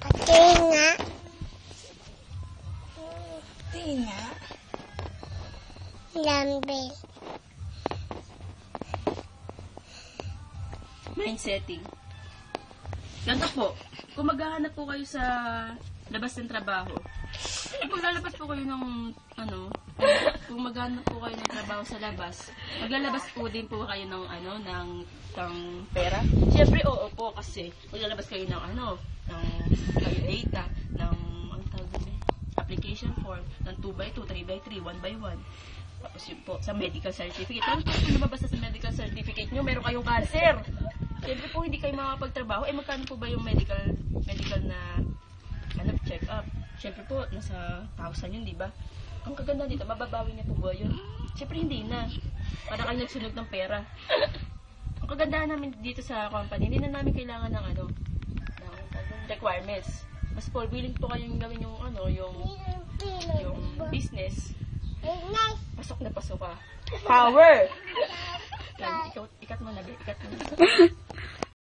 Patinga. Tinga. Lambi. Mind setting. Ganito po, kung maghahanap po kayo sa labas ng trabaho, kung lalabas po kayo ng, kung maghahanap po kayo ng trabaho sa labas, maglalabas po din po kayo ng, ng pera. Siyempre, oo po, kasi maglalabas kayo ng, kayo data, ng, application form, ng 2x2, 3x3, 1x1. Tapos yun po, sa medical certificate. Ano po kung nababasa sa medical certificate nyo, meron kayong cancer. Siyempre po, hindi kayo makapagtrabaho. Magkano po ba yung medical na, check up? Siyempre po, nasa 1,000 yun, di ba? Ang kaganda dito, mababawi niya po ba yun? Siyempre, hindi na. Para kayo nagsunod ng pera. Ang kagandahan namin dito sa company, hindi na namin kailangan ng, ng requirements. Mas po, willing po kayong gawin yung, yung business. Pasok na pasok ka. Power! Ikaw, ikat mo na, ikat mo na.